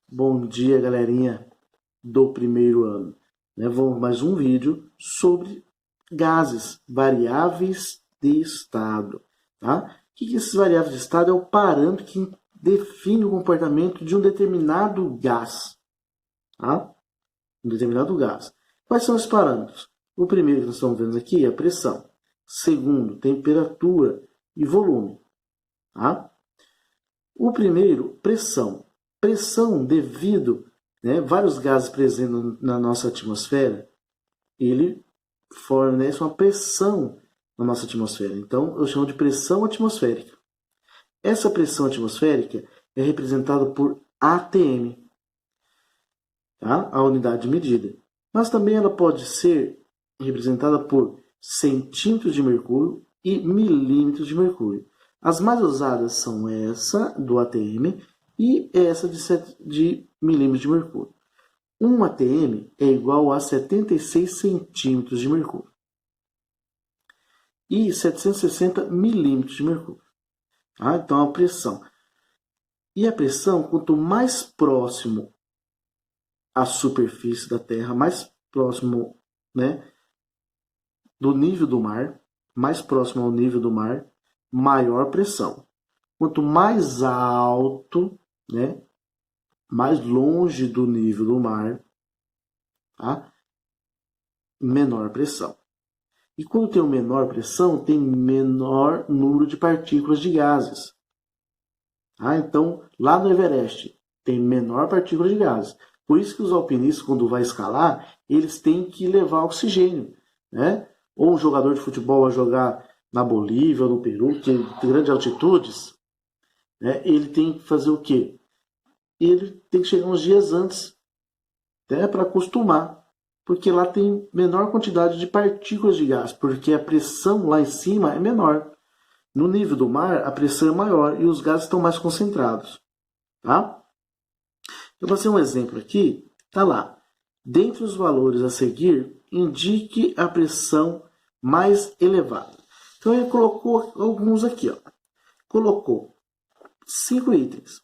Bom dia, galerinha do primeiro ano. Vamos mais um vídeo sobre gases, variáveis de estado. Tá? O que esses variáveis de estado é o parâmetro que define o comportamento de um determinado gás. Tá? Um determinado gás. Quais são os parâmetros? O primeiro que nós estamos vendo aqui é a pressão. Segundo, temperatura e volume. Tá? O primeiro, pressão. Pressão devido, vários gases presentes na nossa atmosfera, ele fornece uma pressão na nossa atmosfera. Então, eu chamo de pressão atmosférica. Essa pressão atmosférica é representada por ATM, tá? A unidade de medida. Mas também ela pode ser representada por centímetros de mercúrio e milímetros de mercúrio. As mais usadas são essa do ATM e essa de milímetros de mercúrio. 1 ATM é igual a 76 centímetros de mercúrio e 760 milímetros de mercúrio. Ah, então a pressão. E a pressão, quanto mais próximo à superfície da Terra, mais próximo, do nível do mar, mais próximo ao nível do mar, maior pressão. Quanto mais alto, mais longe do nível do mar, tá? Menor pressão. E quando tem menor pressão, tem menor número de partículas de gases. Tá? Então, lá no Everest, tem menor partícula de gases. Por isso que os alpinistas, quando vai escalar, eles têm que levar oxigênio. Ou um jogador de futebol vai jogar na Bolívia ou no Peru, que tem grandes altitudes, ele tem que fazer o quê? Ele tem que chegar uns dias antes, para acostumar, porque lá tem menor quantidade de partículas de gás, porque a pressão lá em cima é menor. No nível do mar, a pressão é maior e os gases estão mais concentrados. Tá? Eu vou fazer um exemplo aqui, tá lá. Dentre os valores a seguir, indique a pressão mais elevada. Então ele colocou alguns aqui, ó. Colocou 5 itens.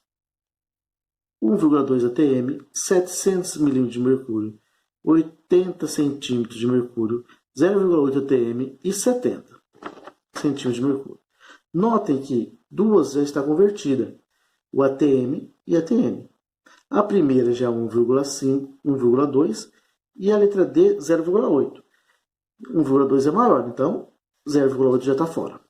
1,2 atm, 700 ml de mercúrio, 80 centímetros de mercúrio, 0,8 atm e 70 centímetros de mercúrio. Notem que duas já está convertida, o atm e atm. A primeira já é 1,5, 1,2 e a letra D 0,8. 1,2 é maior, então 0,8 já está fora.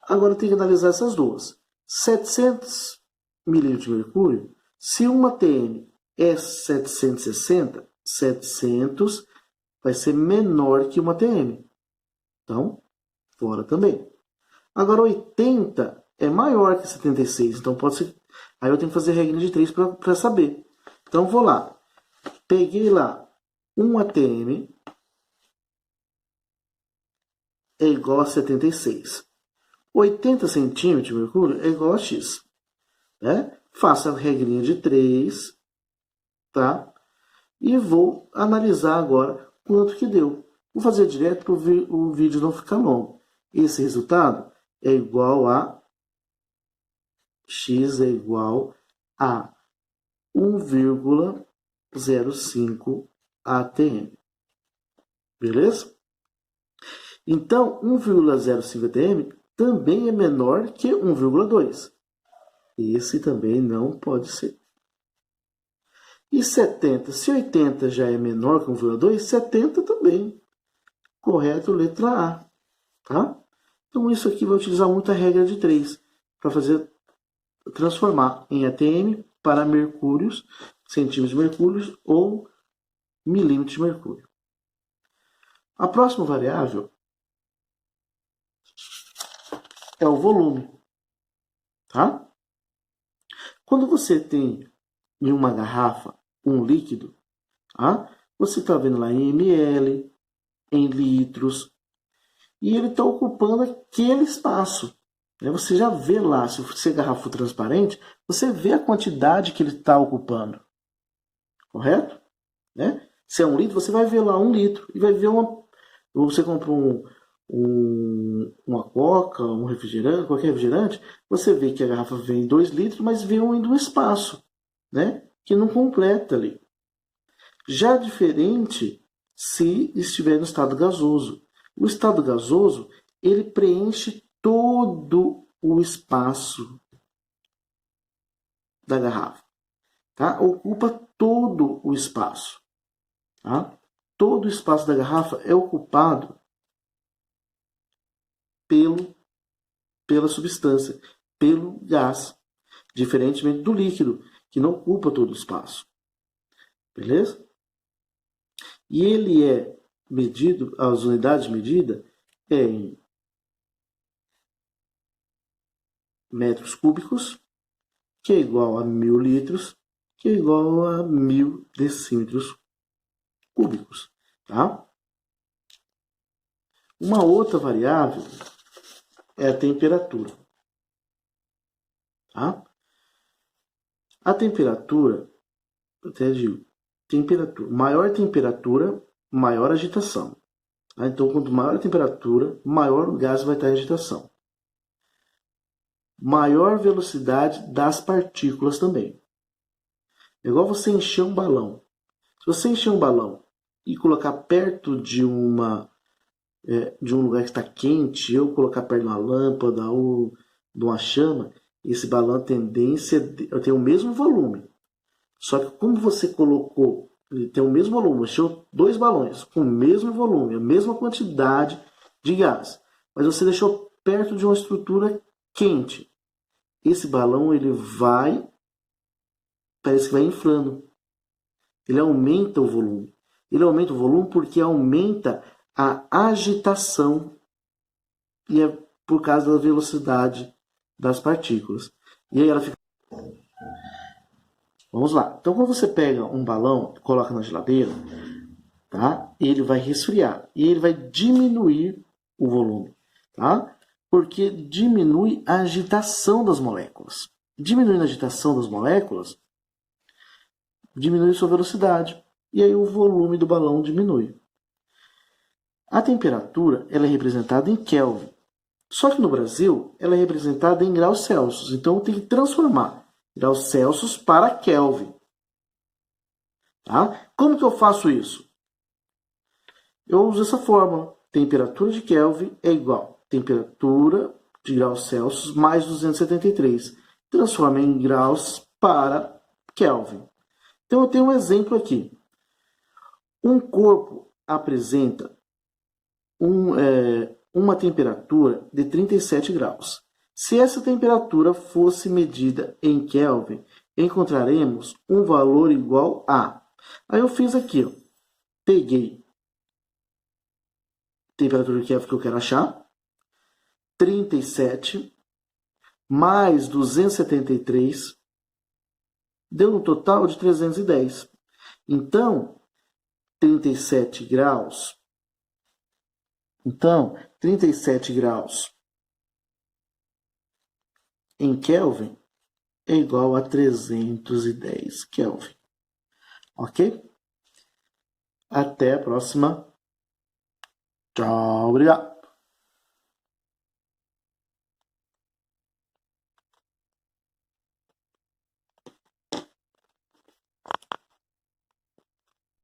Agora tem que analisar essas duas. 700 ml de mercúrio, se uma atm é 760, 700 vai ser menor que uma atm. Então, fora também. Agora 80 é maior que 76, então pode ser. Aí eu tenho que fazer regra de 3 para saber. Então vou lá. Peguei lá 1 atm é igual a 76. 80 centímetros de mercúrio é igual a X. Faço a regrinha de 3, tá? E vou analisar agora quanto que deu. Vou fazer direto para o vídeo não ficar longo. Esse resultado é igual a X é igual a 1,05 atm. Beleza? Então, 1,05 atm também é menor que 1,2. Esse também não pode ser. E 70, se 80 já é menor que 1,2, 70 também. Correto, letra A. Tá? Então isso aqui vai utilizar muito a regra de 3 para transformar em atm para mercúrios, centímetros de mercúrio ou milímetros de mercúrio. A próxima variável é o volume. Tá? Quando você tem em uma garrafa um líquido, você está vendo lá em ml, em litros, e ele está ocupando aquele espaço. Você já vê lá, se você garrafa for transparente, você vê a quantidade que ele está ocupando. Correto? Se é 1 litro, você vai ver lá 1 litro. E vai ver você compra uma coca, um refrigerante, qualquer refrigerante, você vê que a garrafa vem 2 litros, mas vem ainda um espaço. que não completa ali. Já diferente se estiver no estado gasoso. O estado gasoso, ele preenche todo o espaço da garrafa, tá? Ocupa todo o espaço, tá? Todo o espaço da garrafa é ocupado pela substância, pelo gás, diferentemente do líquido, que não ocupa todo o espaço. Beleza? E ele é medido, as unidades de medida é em metros cúbicos, que é igual a 1.000 litros, que é igual a 1.000 decímetros cúbicos. Tá? Uma outra variável é a temperatura. Tá? A temperatura, eu até digo, maior temperatura, maior agitação. Tá? Então, quanto maior a temperatura, maior o gás vai estar em agitação. Maior velocidade das partículas também. É igual você encher um balão. Se você encher um balão e colocar perto de um lugar que está quente, ou colocar perto de uma lâmpada ou de uma chama, esse balão, a tendência tem o mesmo volume. Só que como você colocou, ele tem o mesmo volume, deixou 2 balões com o mesmo volume, a mesma quantidade de gás, mas você deixou perto de uma estrutura quente. Esse balão, parece que vai inflando. Ele aumenta o volume. Ele aumenta o volume porque aumenta a agitação, e é por causa da velocidade das partículas. E aí ela fica... Vamos lá. Então, quando você pega um balão e coloca na geladeira, tá? Ele vai resfriar e ele vai diminuir o volume, tá? Porque diminui a agitação das moléculas. Diminuindo a agitação das moléculas, diminui sua velocidade e aí o volume do balão diminui. A temperatura ela é representada em Kelvin. Só que no Brasil ela é representada em graus Celsius. Então eu tenho que transformar graus Celsius para Kelvin. Tá? Como que eu faço isso? Eu uso essa fórmula. Temperatura de Kelvin é igual a temperatura de graus Celsius mais 273. Transforma em graus para Kelvin. Então eu tenho um exemplo aqui. Um corpo apresenta uma temperatura de 37 graus. Se essa temperatura fosse medida em Kelvin, encontraremos um valor igual a... Aí eu fiz aqui, ó. Peguei a temperatura de Kelvin que eu quero achar, 37 mais 273, deu um total de 310. Então, 37 graus... Então, 37 graus em Kelvin é igual a 310 Kelvin. Ok? Até a próxima. Tchau, obrigado.